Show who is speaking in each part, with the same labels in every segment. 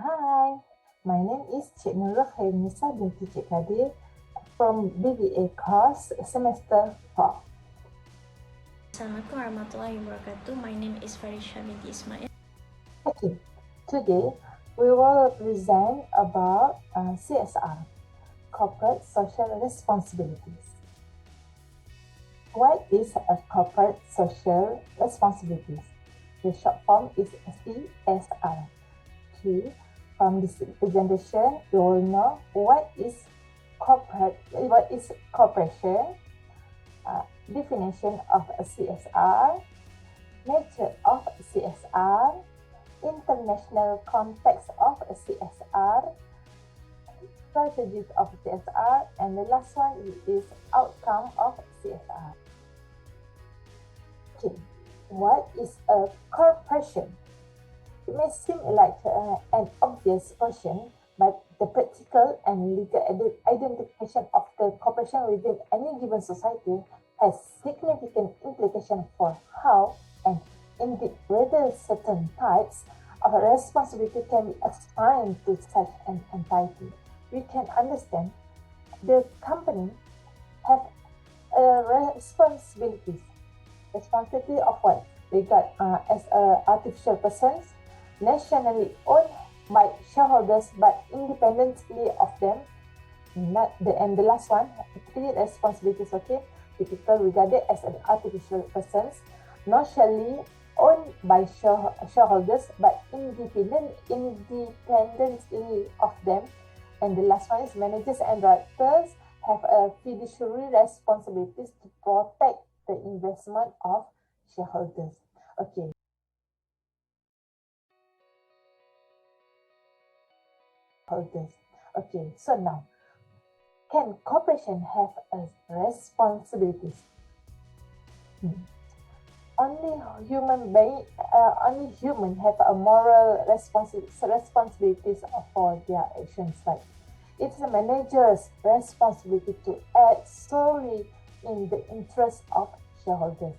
Speaker 1: Hi, my name is Nurul Khairunnisa Binti from BBA course semester 4.
Speaker 2: Assalamualaikum warahmatullahi wabarakatuh. My name is Binti Ismail.
Speaker 1: Okay, today we will present about CSR, corporate social responsibilities. What is a corporate social responsibilities? The short form is CSR. Okay, from this presentation, you will know what is corporation, definition of a CSR, nature of CSR, international context of CSR, strategies of CSR, and the last one is outcome of CSR. Okay, what is a corporation? It may seem like an obvious question, but the practical and legal identification of the corporation within any given society has significant implications for how and indeed whether certain types of responsibility can be assigned to such an entity. We can understand the company have responsibilities. Responsibility of what? Regard as artificial persons, nationally owned by shareholders but independently of them. And the last one, three responsibilities, okay? Typical regarded as an artificial persons, nationally owned by shareholders but independently of them. And the last one is managers and directors have a fiduciary responsibilities to protect the investment of shareholders. Okay. Okay, so now, can corporation have a responsibilities? Only human have a moral responsibilities for their actions. Like it's the manager's responsibility to act solely in the interest of shareholders.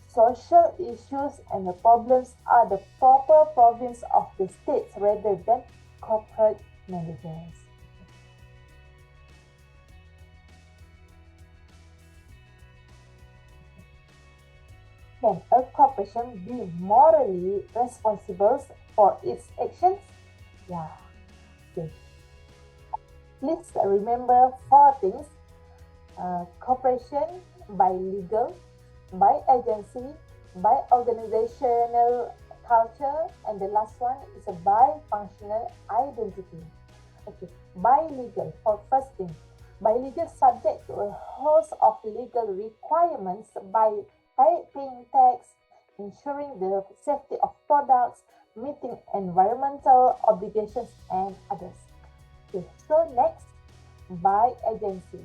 Speaker 1: Social issues and the problems are the proper province of the states rather than corporate managers. Can a corporation be morally responsible for its actions? Yeah. Okay. Please remember four things. Corporation by legal, by agency, by organizational culture, and the last one is a by functional identity. Okay, by legal, for first thing, by legal subject to a host of legal requirements by paying tax, ensuring the safety of products, meeting environmental obligations, and others. Okay, so next, by agency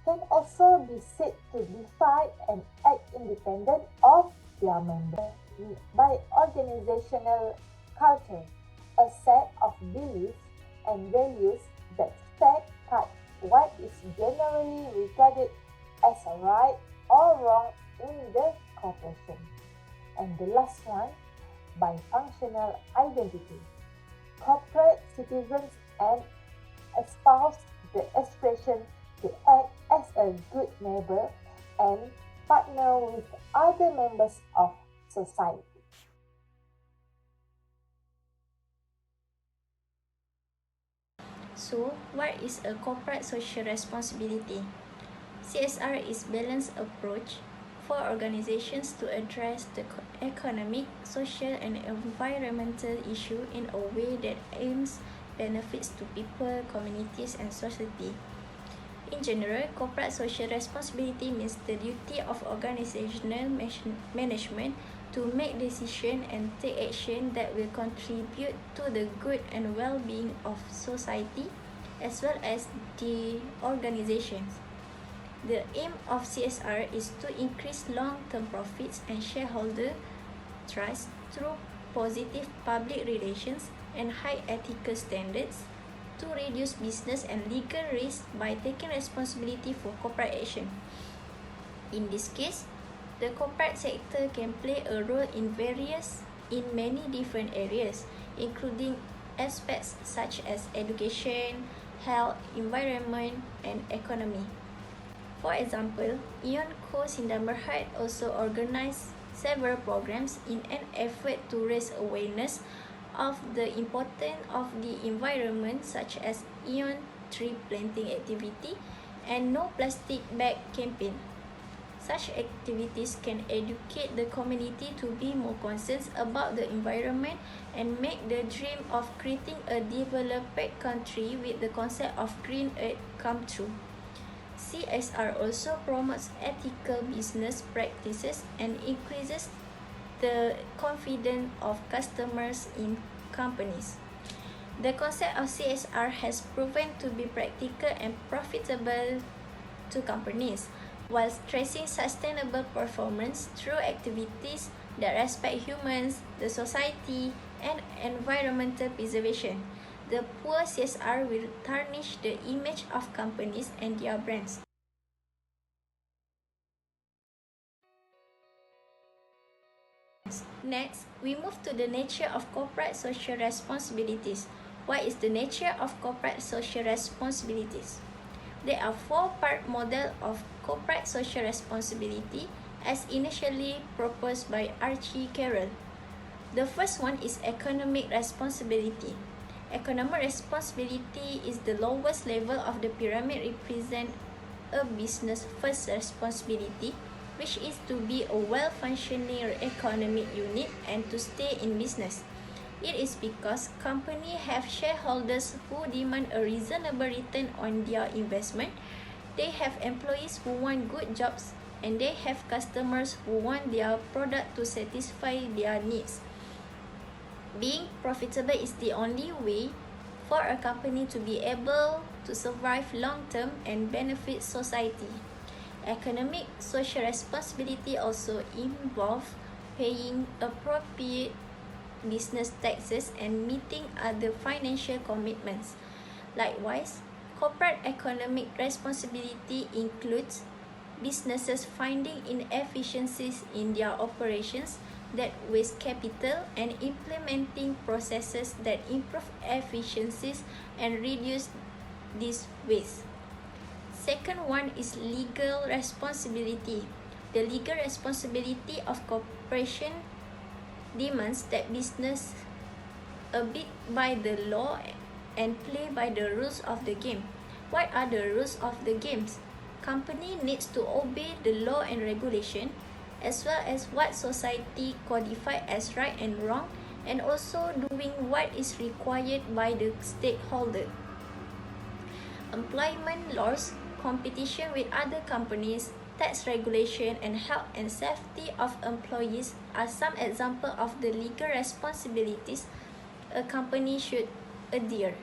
Speaker 1: can also be said to decide and act independent of their members. By organizational culture, a set of beliefs and values that set out what is generally regarded as right or wrong in the corporation. And the last one, by functional identity. Corporate citizens and espouse the aspiration to act as a good neighbor and partner with other members of society.
Speaker 2: So, what is a corporate social responsibility? CSR is balanced approach for organizations to address the economic, social, and environmental issue in a way that aims benefits to people, communities, and society. In general, corporate social responsibility means the duty of organizational management to make decisions and take action that will contribute to the good and well-being of society as well as the organizations. The aim of CSR is to increase long-term profits and shareholder trust through positive public relations and high ethical standards, to reduce business and legal risk by taking responsibility for corporate action. In this case, the corporate sector can play a role in many different areas, including aspects such as education, health, environment, and economy. For example, Ion Co Sindang Berhad also organized several programs in an effort to raise awareness of the importance of the environment, such as Ion tree planting activity and no plastic bag campaign. Such activities can educate the community to be more concerned about the environment and make the dream of creating a developed country with the concept of green earth come true. CSR also promotes ethical business practices and increases the confidence of customers in companies. The concept of CSR has proven to be practical and profitable to companies, while stressing sustainable performance through activities that respect humans, the society, and environmental preservation. The poor CSR will tarnish the image of companies and their brands. Next, we move to the nature of corporate social responsibilities. What is the nature of corporate social responsibilities? There are four-part model of corporate social responsibility as initially proposed by Archie Carroll. The first one is economic responsibility. Economic responsibility is the lowest level of the pyramid, represent a business first responsibility, which is to be a well-functioning economic unit and to stay in business. It is because companies have shareholders who demand a reasonable return on their investment, they have employees who want good jobs, and they have customers who want their product to satisfy their needs. Being profitable is the only way for a company to be able to survive long-term and benefit society. Economic social responsibility also involves paying appropriate business taxes and meeting other financial commitments. Likewise, corporate economic responsibility includes businesses finding inefficiencies in their operations that waste capital and implementing processes that improve efficiencies and reduce this waste. Second one is legal responsibility. The legal responsibility of corporation demands that business abide by the law and play by the rules of the game. What are the rules of the games? Company needs to obey the law and regulation, as well as what society codify as right and wrong, and also doing what is required by the stakeholder. Employment laws, competition with other companies, tax regulation, and health and safety of employees are some examples of the legal responsibilities a company should adhere.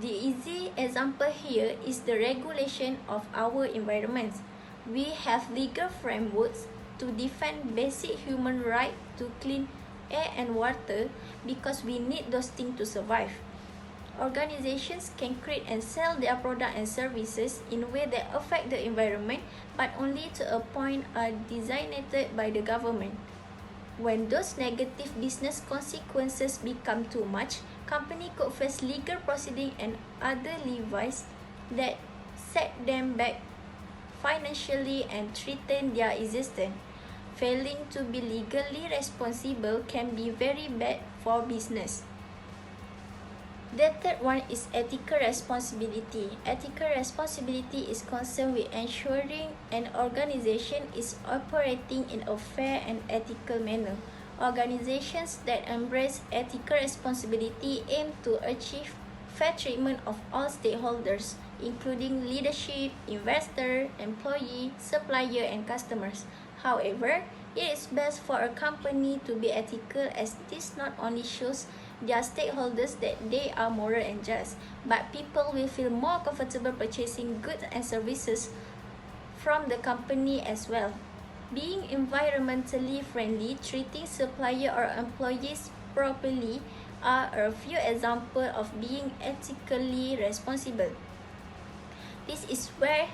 Speaker 2: The easy example here is the regulation of our environment. We have legal frameworks to defend basic human right to clean air and water because we need those things to survive. Organizations can create and sell their products and services in a way that affect the environment, but only to a point are designated by the government. When those negative business consequences become too much, company could face legal proceedings and other levies that set them back financially and threaten their existence. Failing to be legally responsible can be very bad for business. The third one is ethical responsibility. Ethical responsibility is concerned with ensuring an organization is operating in a fair and ethical manner. Organizations that embrace ethical responsibility aim to achieve fair treatment of all stakeholders, including leadership, investor, employee, supplier, and customers. However, it is best for a company to be ethical, as this not only shows their stakeholders that they are moral and just, but people will feel more comfortable purchasing goods and services from the company as well. Being environmentally friendly, treating supplier or employees properly are a few examples of being ethically responsible. This is where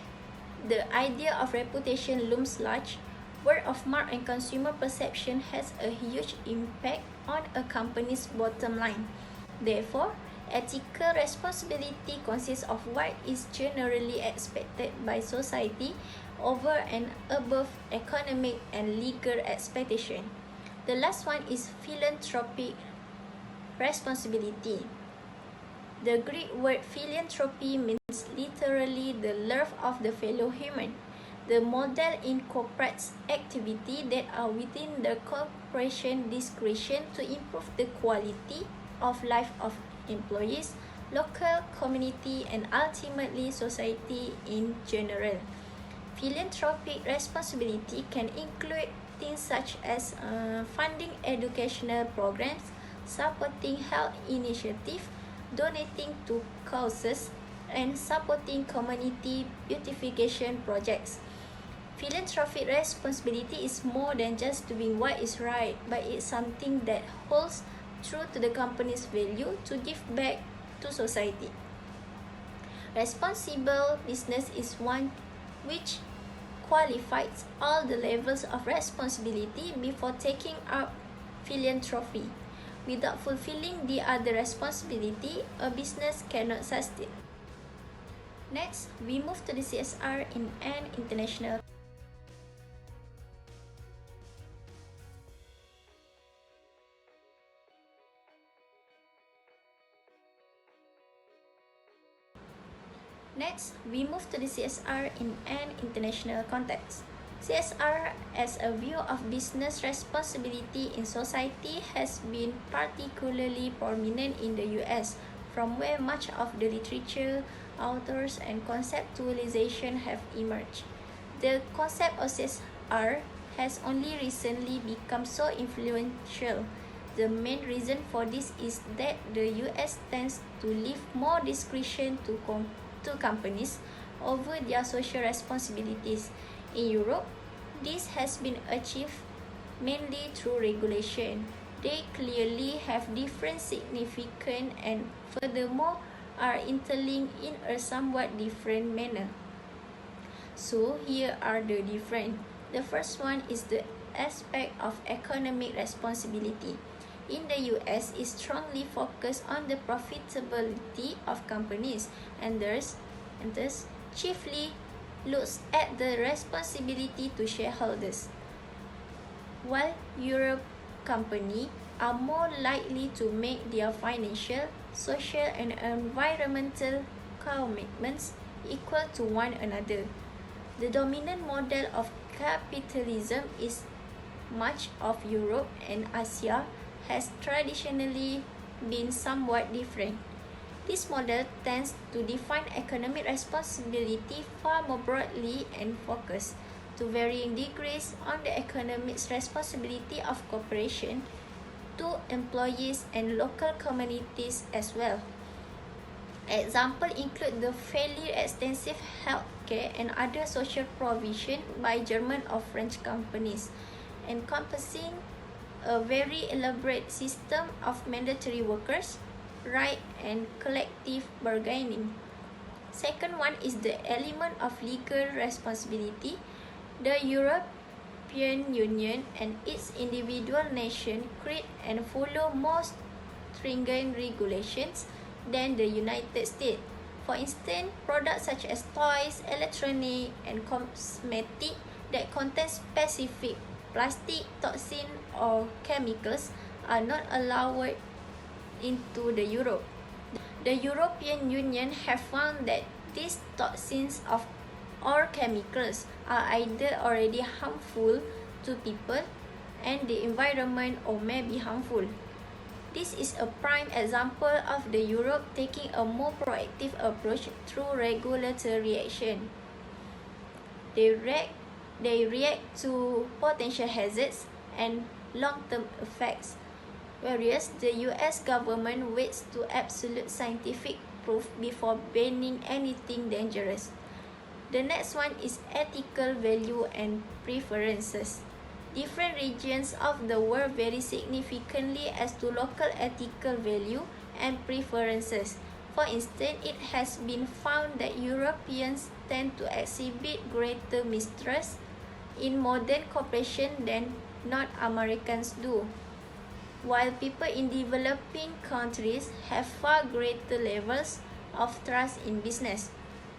Speaker 2: the idea of reputation looms large. Word of mouth and consumer perception has a huge impact on a company's bottom line. Therefore, ethical responsibility consists of what is generally expected by society over and above economic and legal expectation. The last one is philanthropic responsibility. The Greek word philanthropy means literally the love of the fellow human. The model incorporates activities that are within the corporation discretion to improve the quality of life of employees, local community, and ultimately society in general. Philanthropic responsibility can include things such as funding educational programs, supporting health initiatives, donating to causes, and supporting community beautification projects. Philanthropic responsibility is more than just doing what is right, but it's something that holds true to the company's value to give back to society. Responsible business is one which qualifies all the levels of responsibility before taking up philanthropy. Without fulfilling the other responsibility, a business cannot sustain. Next, we move to the CSR in an international. Next, we move to the CSR in an international context. CSR as a view of business responsibility in society has been particularly prominent in the US, from where much of the literature, authors, and conceptualization have emerged. The concept of CSR has only recently become so influential. The main reason for this is that the US tends to leave more discretion to companies over their social responsibilities. In Europe, this has been achieved mainly through regulation. They clearly have different significance and furthermore are interlinked in a somewhat different manner. So here are the different. The first one is the aspect of economic responsibility. In the US, it strongly focused on the profitability of companies and thus chiefly looks at the responsibility to shareholders. While Europe companies are more likely to make their financial, social, and environmental commitments equal to one another. The dominant model of capitalism is much of Europe and Asia has traditionally been somewhat different. This model tends to define economic responsibility far more broadly and focus, to varying degrees, on the economic responsibility of corporations to employees and local communities as well. Examples include the fairly extensive healthcare and other social provision by German or French companies, encompassing a very elaborate system of mandatory workers' right and collective bargaining. Second one is the element of legal responsibility. The European Union and its individual nations create and follow more stringent regulations than the United States. For instance, products such as toys, electronic, and cosmetic that contain specific plastic, toxin, or chemicals are not allowed into the Europe. The European Union have found that these toxins or chemicals are either already harmful to people and the environment or may be harmful. This is a prime example of the Europe taking a more proactive approach through regulatory action. They react to potential hazards and long-term effects, whereas the US government waits to absolute scientific proof before banning anything dangerous. The next one is ethical value and preferences. Different regions of the world vary significantly as to local ethical value and preferences. For instance, it has been found that Europeans tend to exhibit greater mistrust in modern cooperation than North Americans do. while people in developing countries have far greater levels of trust in business.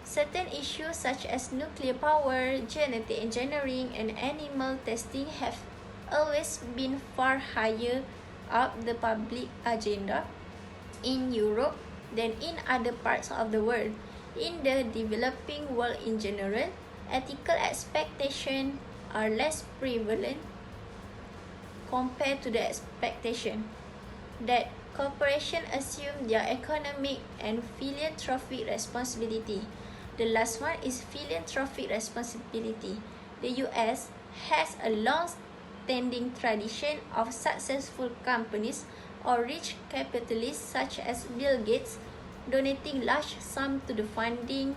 Speaker 2: Certain issues such as nuclear power, genetic engineering, and animal testing have always been far higher up the public agenda in Europe than in other parts of the world. In the developing world in general, ethical expectations are less prevalent compared to the expectation that corporations assume their economic and philanthropic responsibility. The last one is philanthropic responsibility. The US has a long-standing tradition of successful companies or rich capitalists such as Bill Gates donating large sums to the funding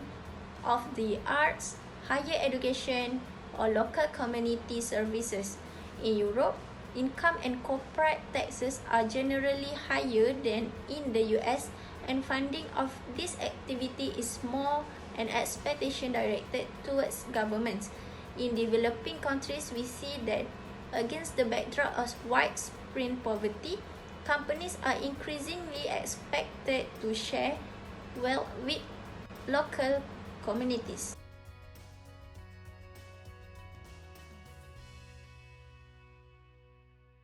Speaker 2: of the arts, higher education, or local community services. In Europe, income and corporate taxes are generally higher than in the US, and funding of this activity is more an expectation directed towards governments. In developing countries, we see that against the backdrop of widespread poverty, companies are increasingly expected to share wealth with local communities.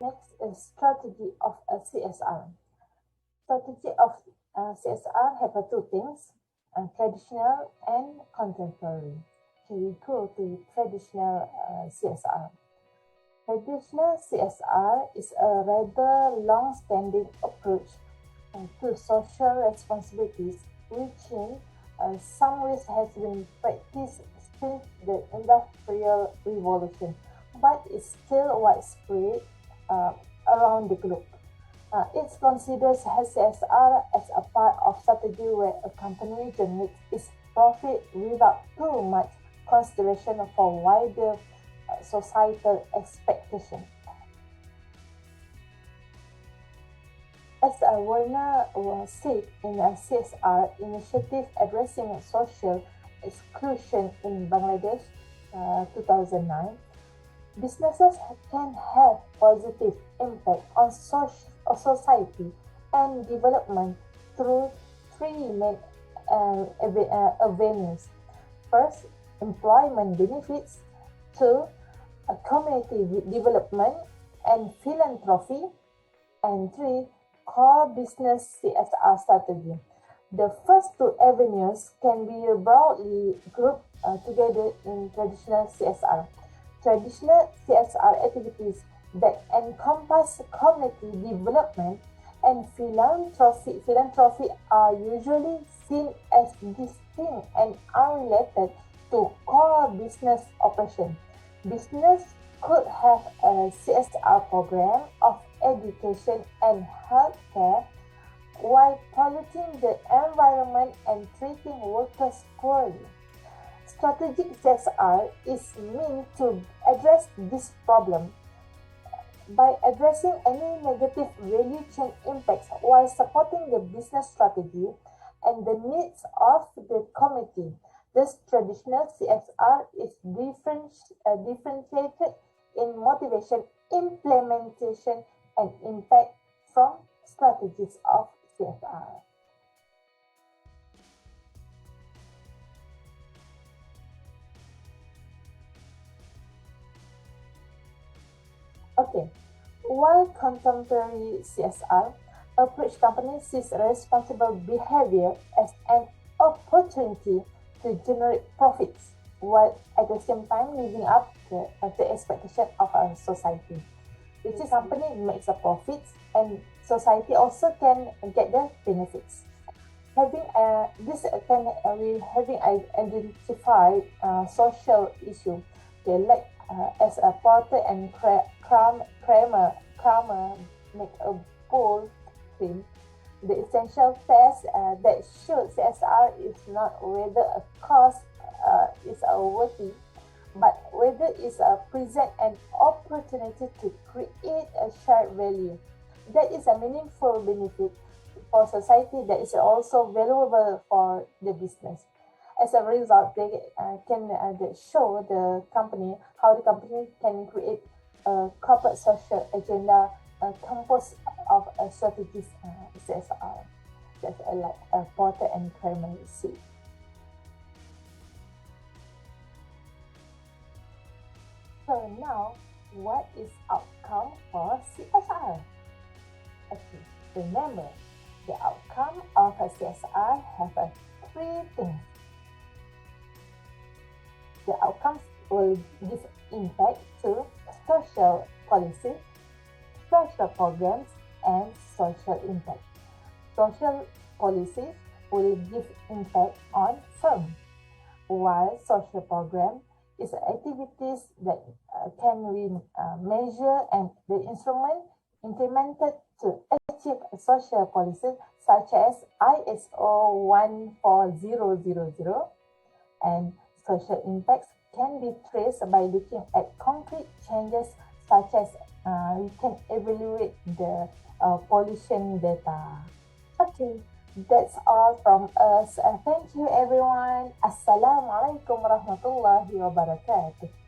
Speaker 1: Next is strategy of a CSR. Strategy of CSR have two things, traditional and contemporary. Okay, we go to traditional CSR. Traditional CSR is a rather long-standing approach to social responsibilities, which in some ways has been practiced since the Industrial Revolution, but is still widespread uh, around the globe. It considers CSR as a part of strategy where a company generates its profit without too much consideration for wider societal expectation. As Werner said in a CSR initiative addressing social exclusion in Bangladesh 2009, businesses can have positive impact on society and development through three main avenues. First, employment benefits. Two, community development and philanthropy. And three, core business CSR strategy. The first two avenues can be broadly grouped together in traditional CSR. Traditional CSR activities that encompass community development and philanthropy are usually seen as distinct and unrelated to core business operation. Business could have a CSR program of education and healthcare while polluting the environment and treating workers poorly. Strategic CSR is meant to address this problem by addressing any negative value chain impacts while supporting the business strategy and the needs of the community. This traditional CSR is differentiated in motivation, implementation, and impact from strategies of CSR. Okay, while contemporary CSR approach companies sees responsible behavior as an opportunity to generate profits, while at the same time living up to the expectation of a society. Which is company makes a profit and society also can get the benefits. Having this can we having identified social issue, okay, like as a Porter and Kramer make a bold claim. The essential test that shows CSR is not whether a cause is worthy, but whether it's present an opportunity to create a shared value that is a meaningful benefit for society that is also valuable for the business. As a result, they can they show the company how the company can create a corporate social agenda, compose of strategies CSR. That's like Porter and Kramer see. So now, what is outcome for CSR? Okay, remember, the outcome of a CSR have three things. The outcomes will give impact to social policy, social programs, and social impact. Social policies will give impact on firm, while social program is activities that can be measured and the instrument implemented to achieve social policies such as ISO 14000, and social impacts can be traced by looking at concrete changes such as we can evaluate the pollution data. Okay, that's all from us. Thank you everyone. Assalamualaikum warahmatullahi wabarakatuh.